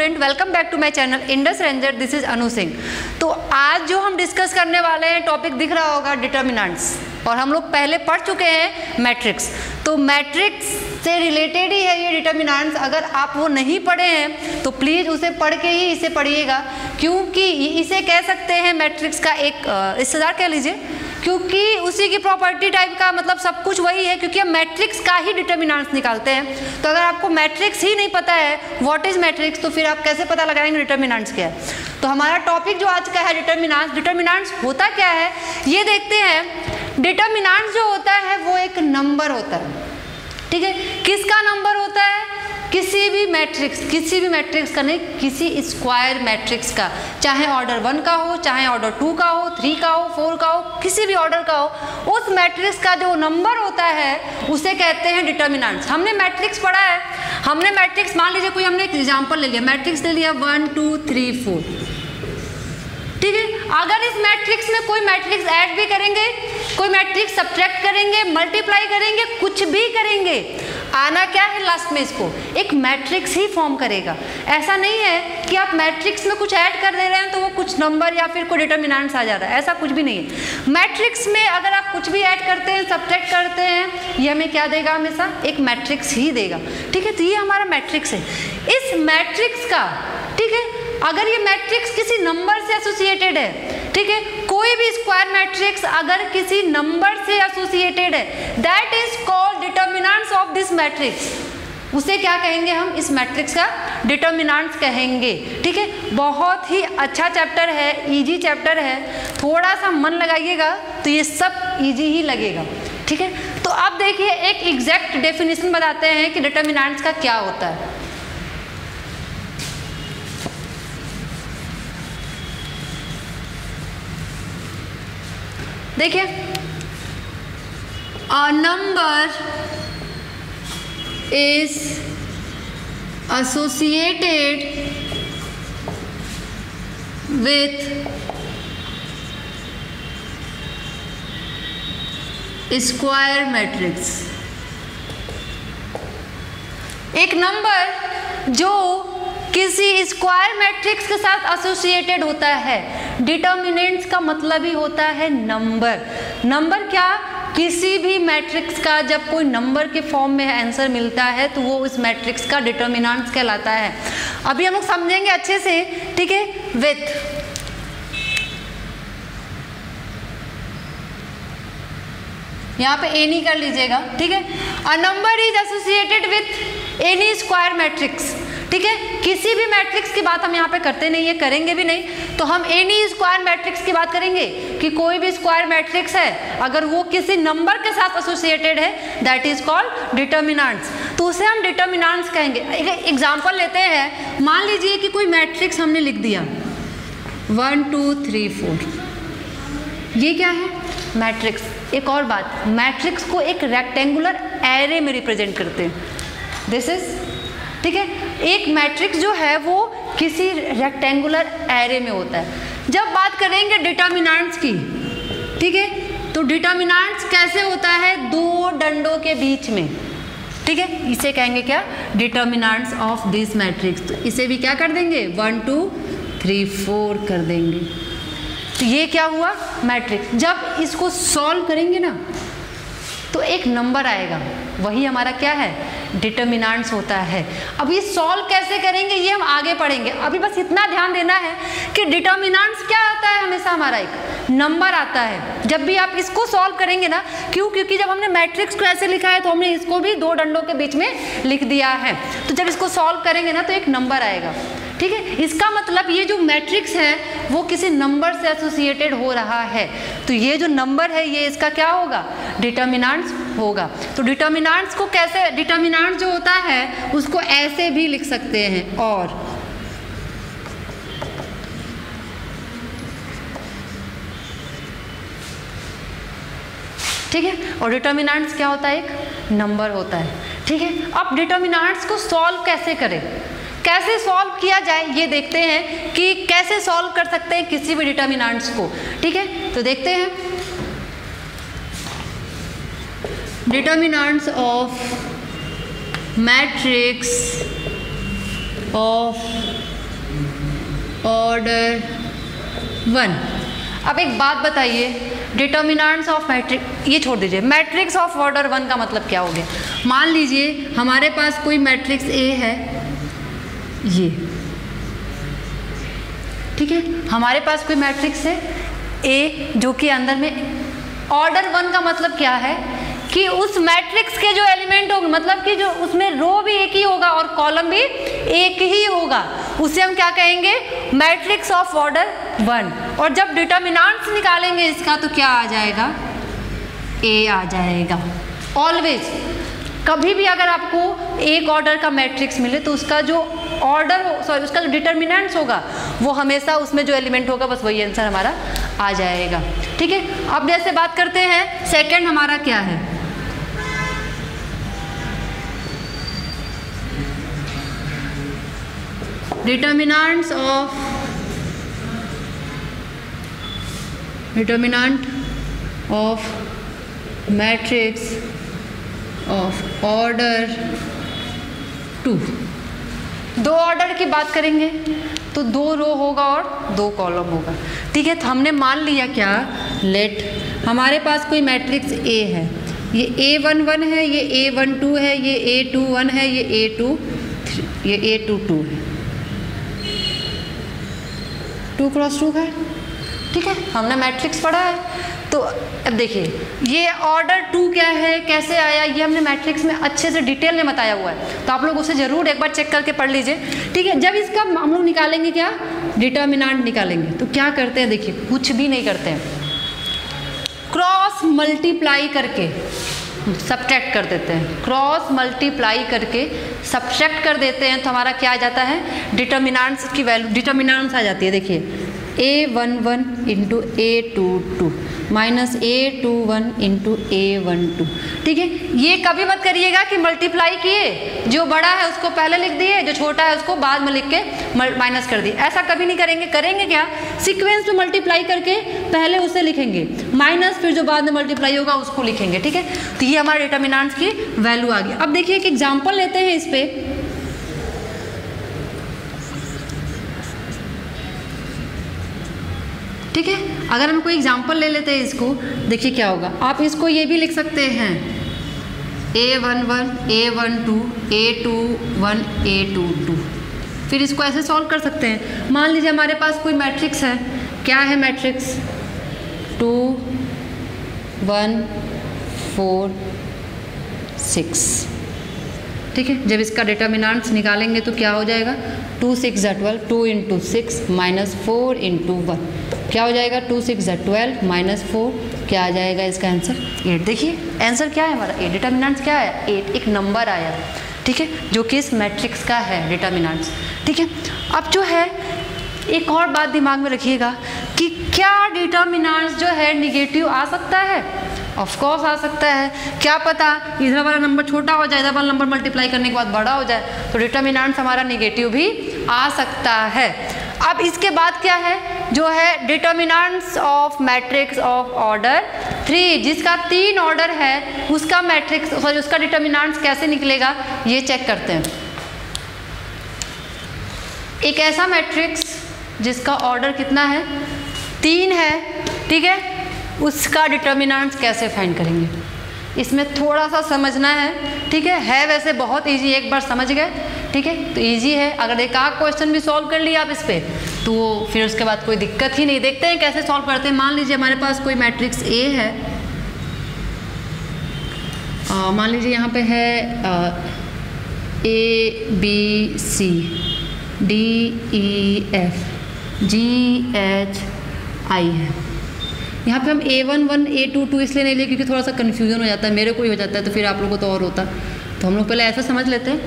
Student, welcome back to my channel Indus ranger. This is Anu Singh. तो आज जो हम डिस्कस करने वाले हैं टॉपिक दिख रहा होगा डिटर्मिनेंट्स, और हम लोग पहले पढ़ चुके हैं मैट्रिक्स। तो मैट्रिक्स से रिलेटेड ही है ये डिटर्मिनेंट्स। अगर आप वो नहीं पढ़े हैं तो प्लीज़ उसे पढ़ के ही इसे पढ़िएगा, क्योंकि इसे कह सकते हैं मैट्रिक्स का एक हिस्सेदार कह लीजिए, क्योंकि उसी की प्रॉपर्टी टाइप का मतलब सब कुछ वही है, क्योंकि हम मैट्रिक्स का ही डिटर्मिनेंट्स निकालते हैं। तो अगर आपको मैट्रिक्स ही नहीं पता है व्हाट इज मैट्रिक्स, तो फिर आप कैसे पता लगाएंगे डिटर्मिनेंट्स क्या है। तो हमारा टॉपिक जो आज का है डिटर्मिनेंट्स। डिटर्मिनेंट्स होता क्या है ये देखते हैं। डिटर्मिनेंट्स जो होता है वो एक नंबर होता है, ठीक है। किसका नंबर होता है? किसी भी मैट्रिक्स का नहीं, किसी स्क्वायर मैट्रिक्स का, चाहे ऑर्डर 1 का हो, चाहे ऑर्डर 2 का हो, 3 का हो, 4 का हो, किसी भी ऑर्डर का हो, उस मैट्रिक्स का जो नंबर होता है उसे कहते हैं डिटर्मिनेंट्स। हमने मैट्रिक्स पढ़ा है, हमने मैट्रिक्स मान लीजिए कोई हमने एक एग्जाम्पल ले लिया, मैट्रिक्स ले लिया 1 2 3 4, ठीक है। अगर इस मैट्रिक्स में कोई मैट्रिक्स ऐड भी करेंगे, कोई मैट्रिक्स सब्ट्रैक्ट करेंगे, मल्टीप्लाई करेंगे, कुछ भी करेंगे, आना क्या है लास्ट में इसको एक मैट्रिक्स ही फॉर्म करेगा। ऐसा नहीं है कि आप मैट्रिक्स में कुछ ऐड कर दे रहे हैं तो वो कुछ नंबर या फिर कोई डिटर्मिनेंट्स आ जा रहा है, ऐसा कुछ भी नहीं है। मैट्रिक्स में अगर आप कुछ भी ऐड करते हैं, सब्ट्रैक्ट करते हैं, ये हमें क्या देगा? हमेशा एक मैट्रिक्स ही देगा, ठीक है। तो ये हमारा मैट्रिक्स है। इस मैट्रिक्स का, ठीक है, अगर ये मैट्रिक्स किसी नंबर से एसोसिएटेड है, ठीक है, कोई भी स्क्वायर मैट्रिक्स अगर किसी नंबर से एसोसिएटेड है, that is called determinants of this matrix. उसे क्या कहेंगे हम? इस मैट्रिक्स का डिटर्मिनेंट्स कहेंगे, ठीक है। बहुत ही अच्छा चैप्टर है, इजी चैप्टर है, थोड़ा सा मन लगाइएगा तो ये सब इजी ही लगेगा, ठीक है। तो अब देखिए एक एग्जैक्ट डेफिनेशन बताते हैं कि डिटर्मिनेंट्स का क्या होता है। देखिए, a number is associated with square matrix। एक नंबर जो किसी स्क्वायर मैट्रिक्स के साथ एसोसिएटेड होता है। डिटर्मिनेंट्स का मतलब ही होता है नंबर। नंबर क्या? किसी भी मैट्रिक्स का जब कोई नंबर के फॉर्म में आंसर मिलता है तो वो इस मैट्रिक्स का डिटर्मिनेंट्स कहलाता है। अभी हम लोग समझेंगे अच्छे से, ठीक है। विथ यहाँ पे एनी कर लीजिएगा, ठीक है। A number is associated with N E square matrix, ठीक है। किसी भी मैट्रिक्स की बात हम यहाँ पे करते नहीं है, करेंगे भी नहीं, तो हम एनी स्क्वायर मैट्रिक्स की बात करेंगे कि कोई भी स्क्वायर मैट्रिक्स है अगर वो किसी नंबर के साथ एसोसिएटेड है, दैट इज कॉल्ड डिटर्मिनेंट्स। तो उसे हम डिटर्मिनेंट्स कहेंगे। एक एग्जांपल लेते हैं, मान लीजिए कि कोई मैट्रिक्स हमने लिख दिया 1 2 3 4, ये क्या है? मैट्रिक्स। एक और बात, मैट्रिक्स को एक रेक्टेंगुलर एरे में रिप्रेजेंट करते हैं, दिस इज, ठीक है। एक मैट्रिक्स जो है वो किसी रेक्टेंगुलर एरे में होता है। जब बात करेंगे डिटर्मिनेंट्स की, ठीक है, तो डिटर्मिनेंट्स कैसे होता है? दो डंडों के बीच में, ठीक है। इसे कहेंगे क्या? Determinants of this matrix. तो इसे भी क्या कर देंगे? 1 2 3 4 कर देंगे। तो ये क्या हुआ? मैट्रिक्स। जब इसको सॉल्व करेंगे ना तो एक नंबर आएगा, वही हमारा क्या है? डिटर्मिनेंट्स होता है। अब ये सॉल्व कैसे करेंगे ये हम आगे पढ़ेंगे। अभी बस इतना ध्यान देना है कि डिटर्मिनेंट्स क्या आता है? हमेशा हमारा एक नंबर आता है। जब भी आप इसको सॉल्व करेंगे ना, क्योंकि जब हमने मैट्रिक्स को ऐसे लिखा है तो हमने इसको भी दो डंडों के बीच में लिख दिया है। तो जब इसको सॉल्व करेंगे ना तो एक नंबर आएगा, ठीक है। इसका मतलब ये जो मैट्रिक्स है वो किसी नंबर से एसोसिएटेड हो रहा है। तो ये जो नंबर है ये इसका क्या होगा? डिटर्मिनेंट्स होगा। तो डिटर्मिनेंट्स को कैसे, डिटर्मिनेंट्स जो होता है उसको ऐसे भी लिख सकते हैं, और ठीक है। और डिटर्मिनेंट्स क्या होता है? एक नंबर होता है, ठीक है। अब डिटर्मिनेंट्स को सॉल्व कैसे करें, कैसे सॉल्व किया जाए ये देखते हैं कि कैसे सॉल्व कर सकते हैं किसी भी डिटर्मिनेंट्स को, ठीक है। तो देखते हैं determinants of matrix of order 1। अब एक बात बताइए, डिटर्मिनेंट्स ऑफ मैट्रिक्स, ये छोड़ दीजिए, मैट्रिक्स ऑफ ऑर्डर 1 का मतलब क्या हो गया। मान लीजिए हमारे पास कोई मैट्रिक्स ए है, ये ठीक है, हमारे पास कोई मैट्रिक्स है ए जो कि अंदर में ऑर्डर 1 का मतलब क्या है कि उस मैट्रिक्स के जो एलिमेंट होंगे, मतलब कि जो उसमें रो भी एक ही होगा और कॉलम भी एक ही होगा, उसे हम क्या कहेंगे, मैट्रिक्स ऑफ ऑर्डर 1। और जब डिटर्मिनेंट्स निकालेंगे इसका तो क्या आ जाएगा, ए आ जाएगा। ऑलवेज कभी भी अगर आपको एक ऑर्डर का मैट्रिक्स मिले तो उसका जो ऑर्डर उसका जो डिटर्मिनेंट्स होगा वो हमेशा उसमें जो एलिमेंट होगा बस वही आंसर हमारा आ जाएगा। ठीक है, अब जैसे बात करते हैं सेकंड हमारा क्या है, determinant of matrix of order 2। दो ऑर्डर की बात करेंगे तो 2 रो होगा और 2 कॉलम होगा। ठीक है, तो हमने मान लिया क्या, लेट हमारे पास कोई मैट्रिक्स ए है, ये A11 है, ये A12 है, ये A21 है, ये A22 है, 2 क्रॉस 2 है। ठीक है, हमने मैट्रिक्स पढ़ा है। तो अब देखिए ये ऑर्डर 2 क्या है, कैसे आया, ये हमने मैट्रिक्स में अच्छे से डिटेल में बताया हुआ है, तो आप लोग उसे ज़रूर एक बार चेक करके पढ़ लीजिए। ठीक है, जब इसका हम लोग निकालेंगे क्या, डिटर्मिनेंट निकालेंगे, तो क्या करते हैं, देखिए कुछ भी नहीं करते हैं, क्रॉस मल्टीप्लाई करके सब्ट्रैक्ट कर देते हैं, क्रॉस मल्टीप्लाई करके सब्ट्रैक्ट कर देते हैं, तो हमारा क्या आ जाता है, डिटर्मिनेंट्स की वैल्यू, डिटर्मिनेंट्स आ जाती है। देखिए A11 into A22 minus A21 into A12। ठीक है, ये कभी मत करिएगा कि मल्टीप्लाई किए, जो बड़ा है उसको पहले लिख दिए, जो छोटा है उसको बाद में लिख के माइनस कर दिए, ऐसा कभी नहीं करेंगे। करेंगे क्या, सीक्वेंस में मल्टीप्लाई करके पहले उसे लिखेंगे माइनस, फिर जो बाद में मल्टीप्लाई होगा उसको लिखेंगे। ठीक है, तो ये हमारे डिटर्मिनेंट्स की वैल्यू आ गई। अब देखिए एक एग्जाम्पल लेते हैं इस पर, ठीक है, अगर हम कोई एग्जाम्पल ले लेते हैं इसको, देखिए क्या होगा, आप इसको ये भी लिख सकते हैं A11 A12 A21 A22, फिर इसको ऐसे सॉल्व कर सकते हैं। मान लीजिए हमारे पास कोई मैट्रिक्स है, क्या है मैट्रिक्स, 2 1 4 6। ठीक है, जब इसका डिटर्मिनेंट्स निकालेंगे तो क्या हो जाएगा, 2 6 12, 2 इंटू 6 माइनस 4 इंटू 1, क्या हो जाएगा, 2 6 12 माइनस 4, क्या आ जाएगा इसका आंसर 8। देखिए आंसर क्या है हमारा 8, डिटर्मिनेंट्स क्या है 8, एक नंबर आया। ठीक है, जो कि इस मैट्रिक्स का है डिटर्मिनेंट्स। ठीक है, अब जो है एक और बात दिमाग में रखिएगा कि क्या डिटर्मिनेंट्स जो है निगेटिव आ सकता है, ऑफ कोर्स आ सकता है। क्या पता इधर वाला नंबर छोटा हो जाए, इधर वाला नंबर मल्टीप्लाई करने के बाद बड़ा हो जाए, तो डिटर्मिनेंट्स हमारा निगेटिव भी आ सकता है। अब इसके बाद क्या है, जो है determinants of matrix of order 3, जिसका 3 ऑर्डर है उसका मैट्रिक्स सॉरी उसका डिटर्मिनेंट्स कैसे निकलेगा ये चेक करते हैं। एक ऐसा मैट्रिक्स जिसका ऑर्डर कितना है, 3 है। ठीक है, उसका डिटर्मिनेंट्स कैसे फाइंड करेंगे, इसमें थोड़ा सा समझना है। ठीक है वैसे बहुत इजी, एक बार समझ गए ठीक है तो इजी है। अगर एक आध क्वेश्चन भी सॉल्व कर लिया आप इस पर तो फिर उसके बाद कोई दिक्कत ही नहीं। देखते हैं कैसे सॉल्व करते हैं। मान लीजिए हमारे पास कोई मैट्रिक्स ए है, मान लीजिए यहाँ पे है A B C D E F G H I है। यहाँ पे हम A11 A22 इसलिए नहीं लिए क्योंकि थोड़ा सा कन्फ्यूजन हो जाता है, मेरे को ही हो जाता है तो फिर आप लोगों को तो और होता, तो हम लोग पहले ऐसा समझ लेते हैं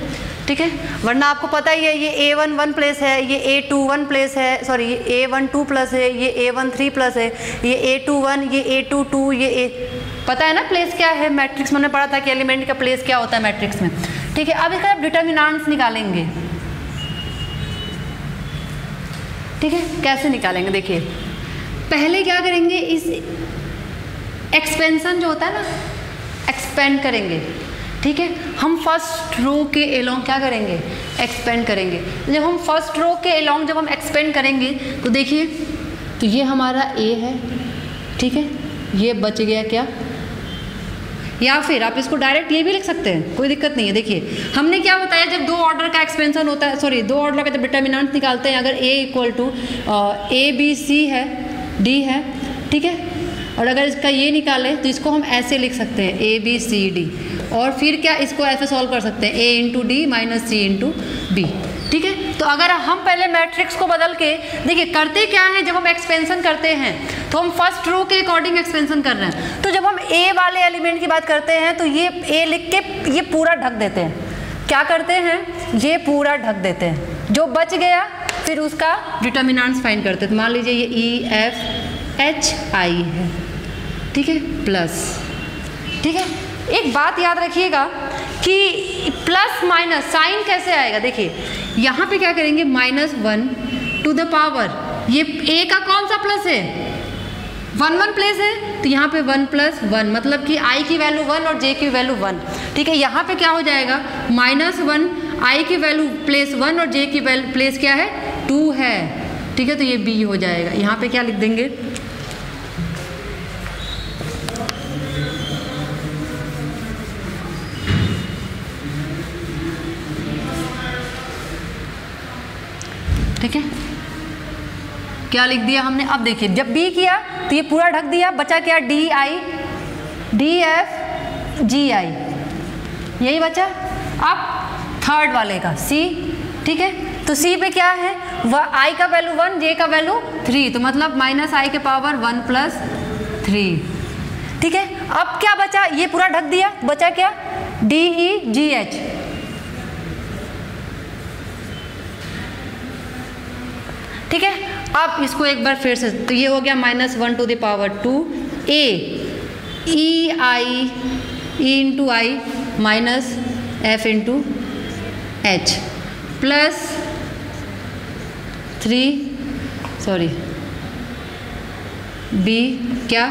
ठीक है। वरना आपको पता ही है ये A11 प्लेस है, ये A21 प्लेस है, सॉरी ये A12 प्लस है, ये A13 प्लस है, ये A21, ये A22, ये पता है ना प्लेस क्या है। मैट्रिक्स में हमने पढ़ा था कि एलिमेंट का प्लेस क्या होता है मैट्रिक्स में। ठीक है, अब इसका आप डिटर्मिनेंट्स निकालेंगे। ठीक है, कैसे निकालेंगे देखिए, पहले क्या करेंगे, इस एक्सपेंशन जो होता है ना एक्सपेंड करेंगे। ठीक है, हम फर्स्ट रो के एलोंग क्या करेंगे, एक्सपेंड करेंगे। जब हम फर्स्ट रो के अलोंग जब हम एक्सपेंड करेंगे तो देखिए, तो ये हमारा ए है, ठीक है, ये बच गया क्या, या फिर आप इसको डायरेक्ट ये भी लिख सकते हैं, कोई दिक्कत नहीं है। देखिए हमने क्या बताया, जब दो ऑर्डर का एक्सपेंशन होता है, सॉरी दो ऑर्डर का जब डिटर्मिनेंट निकालते हैं, अगर A equal to A B C है, डी है, ठीक है, और अगर इसका ये निकालें तो इसको हम ऐसे लिख सकते हैं ए बी सी डी, और फिर क्या इसको ऐसे सॉल्व कर सकते हैं ए इंटू डी माइनस सी इंटू बी, ठीक है। तो अगर हम पहले मैट्रिक्स को बदल के देखिए करते क्या है, जब हम एक्सपेंशन करते हैं तो हम फर्स्ट रो के अकॉर्डिंग एक्सपेंशन कर रहे हैं। तो जब हम ए वाले एलिमेंट की बात करते हैं तो ये ए लिख के ये पूरा ढक देते हैं, क्या करते हैं, ये पूरा ढक देते हैं, जो बच गया फिर उसका डिटर्मिनेंट्स फाइंड करते हैं। तो मान लीजिए ये ई एफ एच आई है, ठीक है, प्लस, ठीक है। एक बात याद रखिएगा कि प्लस माइनस साइन कैसे आएगा, देखिए यहाँ पे क्या करेंगे, -1 टू द पावर, ये ए का कौन सा प्लस है, 1 प्लेस है, तो यहाँ पे 1 + 1 मतलब कि i की वैल्यू 1 और j की वैल्यू 1, ठीक है। यहाँ पे क्या हो जाएगा, -1 i की वैल्यू प्लेस 1 और j की वैल्यू प्लेस क्या है 2 है, ठीक है, तो ये b हो जाएगा। यहाँ पे क्या लिख देंगे, ठीक है, क्या लिख दिया हमने। अब देखिए जब बी किया तो ये पूरा ढक दिया, बचा क्या, D I D F G I, यही बचा। अब थर्ड वाले का सी, ठीक है, तो सी पे क्या है, वह आई का वैल्यू 1, जे का वैल्यू 3, तो मतलब -i के पावर 1 + 3, ठीक है। अब क्या बचा, ये पूरा ढक दिया, बचा क्या, डी ई जी एच, ठीक है। अब इसको एक बार फिर से, तो ये हो गया -1 to the power 2 A E I E into I minus F into H plus 3 sorry B क्या,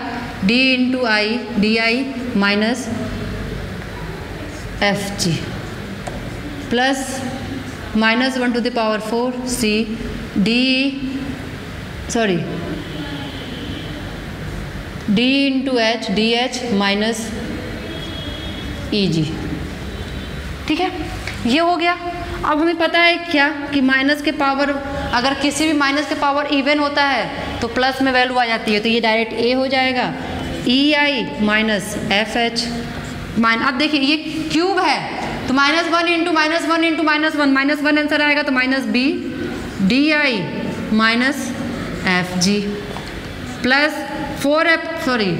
D into I D I minus F G plus -1 to the power 4 C D sorry D into H D H minus E G, ठीक है, ये हो गया। अब हमें पता है क्या कि माइनस के पावर, अगर किसी भी माइनस के पावर इवन होता है तो प्लस में वैल्यू आ जाती है, तो ये डायरेक्ट ए हो जाएगा, ई आई माइनस एफ एच अब देखिए ये क्यूब है तो -1 इंटू -1 इंटू -1 -1 आंसर आएगा, तो -b D I minus F G plus 4f sorry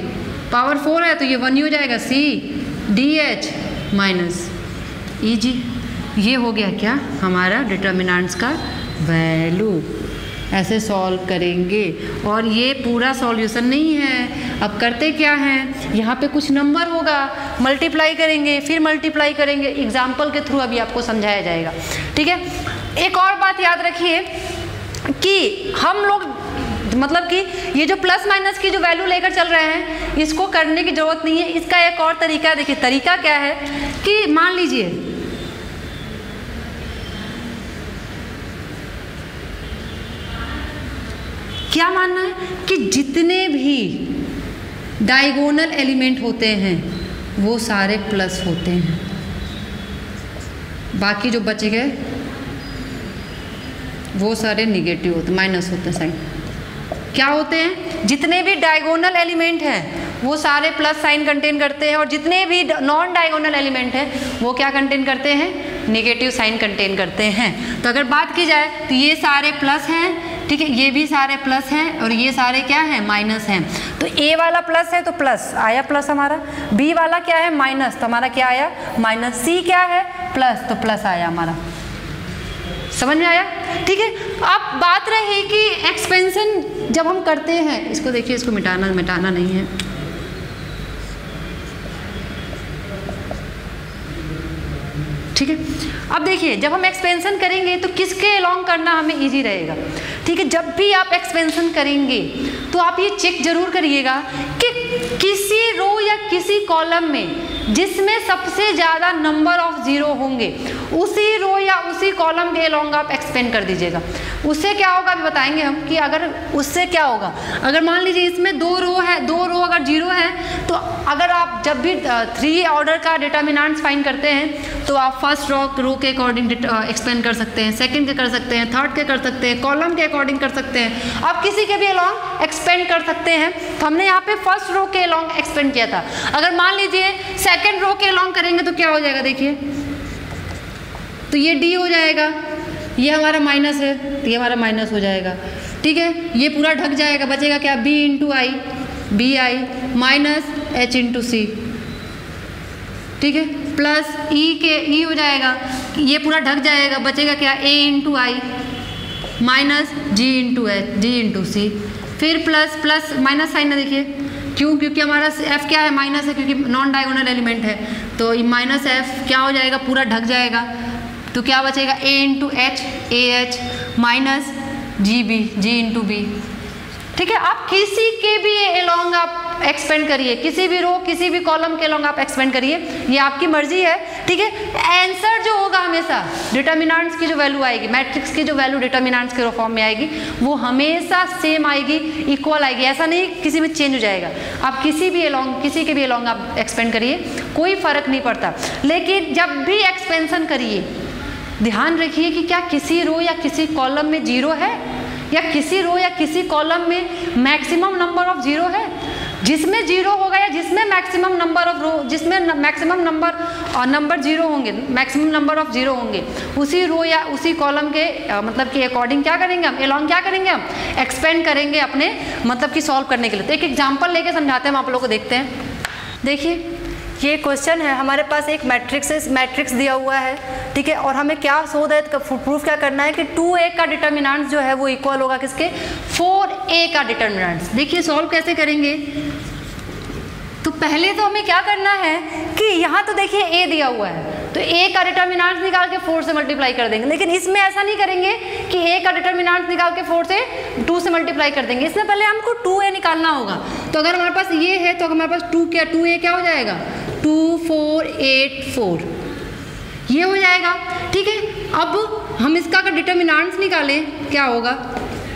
power 4 है तो ये 1 ही हो जाएगा, C D H minus E जी। ये हो गया क्या हमारा डिटर्मिनेंट्स का वैल्यू। ऐसे सॉल्व करेंगे और ये पूरा सॉल्यूशन नहीं है। अब करते क्या हैं, यहाँ पे कुछ नंबर होगा, मल्टीप्लाई करेंगे, फिर मल्टीप्लाई करेंगे, एग्जाम्पल के थ्रू अभी आपको समझाया जाएगा, ठीक है। एक और बात याद रखिए कि हम लोग मतलब कि ये जो प्लस माइनस की जो वैल्यू लेकर चल रहे हैं इसको करने की ज़रूरत नहीं है। इसका एक और तरीका देखिए, तरीका क्या है कि मान लीजिए क्या मानना है कि जितने भी डायगोनल एलिमेंट होते हैं वो सारे प्लस होते हैं, बाकी जो बच गए वो सारे निगेटिव होते, माइनस होते हैं साइन। क्या होते हैं, जितने भी डायगोनल एलिमेंट हैं वो सारे प्लस साइन कंटेन करते हैं और जितने भी नॉन डायगोनल एलिमेंट हैं वो क्या कंटेन करते हैं, नेगेटिव साइन कंटेन करते हैं। तो अगर बात की जाए तो ये सारे प्लस हैं, ठीक है, ये भी सारे प्लस हैं और ये सारे क्या हैं, माइनस हैं। तो ए वाला प्लस है तो प्लस आया प्लस हमारा, बी वाला क्या है माइनस तो हमारा क्या आया माइनस, सी क्या है प्लस तो प्लस आया हमारा। समझ में आया, ठीक है। अब बात रही कि एक्सपेंशन जब हम करते हैं, इसको देखिए, इसको मिटाना नहीं है, ठीक है। अब देखिए जब हम एक्सपेंशन करेंगे तो किसके अलोंग करना हमें इजी रहेगा, ठीक है। जब भी आप एक्सपेंशन करेंगे तो आप ये चेक जरूर करिएगा कि किसी रो या किसी कॉलम में जिसमें सबसे ज़्यादा नंबर ऑफ जीरो होंगे उसी रो या उसी कॉलम के अलोंग आप एक्सपेंड कर दीजिएगा। उससे क्या होगा अभी बताएंगे हम कि अगर उससे क्या होगा। अगर मान लीजिए इसमें दो रो है, दो रो अगर जीरो है तो अगर आप जब भी 3 ऑर्डर का डिटर्मिनेंट्स फाइंड करते हैं तो आप फर्स्ट रो के अकॉर्डिंग एक्सपेंड कर सकते हैं, सेकंड के कर सकते हैं, थर्ड के कर सकते हैं, कॉलम के अकॉर्डिंग कर सकते हैं, आप किसी के भी अलोंग एक्सपेंड कर सकते हैं। तो हमने यहाँ पे फर्स्ट रो के अलोंग एक्सपेंड किया था। अगर मान लीजिए सेकंड रो के अलोंग करेंगे तो क्या हो जाएगा, देखिए तो ये डी हो जाएगा, ये हमारा माइनस है तो ये हमारा माइनस हो जाएगा, ठीक है। ये पूरा ढक जाएगा, बचेगा क्या, B into I, B I minus H into C, ठीक है, प्लस ई के ई हो जाएगा, ये पूरा ढक जाएगा, बचेगा क्या, ए into I minus ji into H, ji into सी, फिर प्लस प्लस माइनस साइन है, देखिए क्यों, क्योंकि हमारा एफ क्या है, माइनस है, क्योंकि नॉन डायगोनल एलिमेंट है तो माइनस एफ क्या हो जाएगा, पूरा ढक जाएगा, तो क्या बचेगा, A into H, A H minus G B, G into B, ठीक है। आप किसी के भी अलोंग आप एक्सपेंड करिए, किसी भी रो किसी भी कॉलम के अलोंग आप एक्सपेंड करिए, ये आपकी मर्जी है, ठीक है। आंसर जो होगा हमेशा डिटर्मिनेंट्स की जो वैल्यू आएगी, मैट्रिक्स की जो वैल्यू डिटर्मिनेंट्स के फॉर्म में आएगी वो हमेशा सेम आएगी, इक्वल आएगी, ऐसा नहीं किसी में चेंज हो जाएगा। आप किसी भी अलोंग, किसी के भी अलोंग आप एक्सपेंड करिए, कोई फर्क नहीं पड़ता। लेकिन जब भी एक्सपेंशन करिए ध्यान रखिए कि क्या किसी रो या किसी कॉलम में जीरो है या किसी रो या किसी कॉलम में मैक्सिमम नंबर ऑफ जीरो है। जिसमें जीरो होगा या जिसमें मैक्सिमम नंबर ऑफ रो, जिसमें मैक्सिमम नंबर जीरो होंगे, मैक्सिमम नंबर ऑफ जीरो होंगे, उसी रो या उसी कॉलम के मतलब कि अकॉर्डिंग क्या करेंगे हम, अलोंग क्या करेंगे हम, एक्सपेंड करेंगे अपने मतलब कि सॉल्व करने के लिए। तो एक एग्जाम्पल लेके समझाते हैं, हम आप लोगों को देखते हैं। देखिए ये क्वेश्चन है, हमारे पास एक मैट्रिक्स दिया हुआ है, ठीक है, और हमें क्या शो दैट प्रूफ क्या करना है कि 2a का डिटर्मिनेंट्स जो है वो इक्वल होगा किसके, 4a का डिटर्मिनेंट्स। देखिए सॉल्व कैसे करेंगे, तो पहले तो हमें क्या करना है कि यहाँ तो देखिए a दिया हुआ है तो a का डिटर्मिनेंट्स निकाल के 4 से मल्टीप्लाई कर देंगे। लेकिन इसमें ऐसा नहीं करेंगे कि a का डिटर्मिनेंट्स निकाल के 4 से 2 से मल्टीप्लाई कर देंगे, इसमें पहले हमको 2a निकालना होगा। तो अगर हमारे पास ये है तो हमारे पास 2a क्या हो जाएगा, 2 4 8 4 ये हो जाएगा, ठीक है। अब हम इसका अगर डिटर्मिनेंट्स निकालें क्या होगा,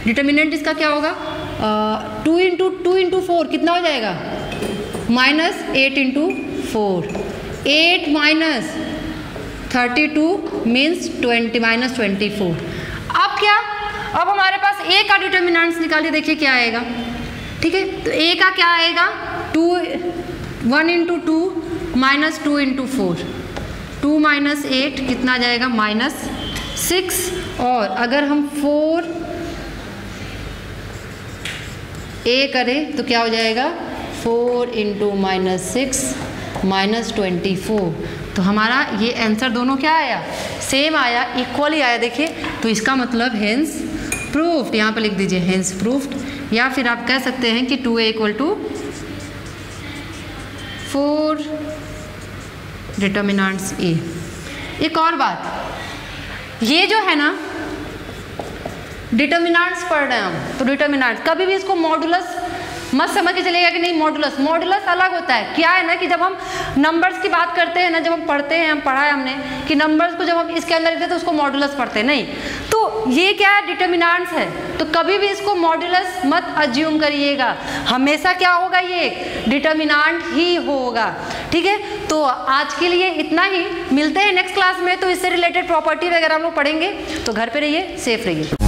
डिटर्मिनेंट इसका क्या होगा, 2 इंटू 4 कितना हो जाएगा, minus 8 into 4, 8 minus 32 means 20 minus 24। अब क्या, अब हमारे पास a का डिटर्मिनेंट्स निकालिए, देखिए क्या आएगा, ठीक है। तो a का क्या आएगा, 1 इंटू 2 माइनस 2 इंटू 4, 2 माइनस 8 कितना जाएगा, माइनस 6, और अगर हम 4a करें तो क्या हो जाएगा, 4 इंटू माइनस 6 माइनस 24। तो हमारा ये आंसर दोनों क्या आया, सेम आया, इक्वली आया, देखिए। तो इसका मतलब हेंस प्रूफ्ड, यहाँ पर लिख दीजिए हेंस प्रूफ्ड, या फिर आप कह सकते हैं कि 2a equal to 4 determinants a। एक और बात, ये जो है ना डिटर्मिनेंट्स पढ़ रहे हैं हम, तो डिटर्मिनेंट्स कभी भी इसको मॉडुलस मत समझ के चलेगा कि नहीं, मॉडुलस अलग होता है। क्या है ना कि जब हम नंबर्स की बात करते हैं ना, जब हम पढ़ते हैं, हम पढ़ा है हमने कि नंबर्स को जब हम इसके अंदर लिखते हैं तो उसको मॉडुलस पढ़ते हैं, नहीं। तो ये क्या है, डिटर्मिनेंट्स है, तो कभी भी इसको मॉडुलस मत अज्यूम करिएगा, हमेशा क्या होगा, ये डिटर्मिनेंट ही होगा, ठीक है। तो आज के लिए इतना ही, मिलते हैं नेक्स्ट क्लास में। तो इससे रिलेटेड प्रॉपर्टी वगैरह हम लोग पढ़ेंगे, तो घर पे रहिए, सेफ रहिए।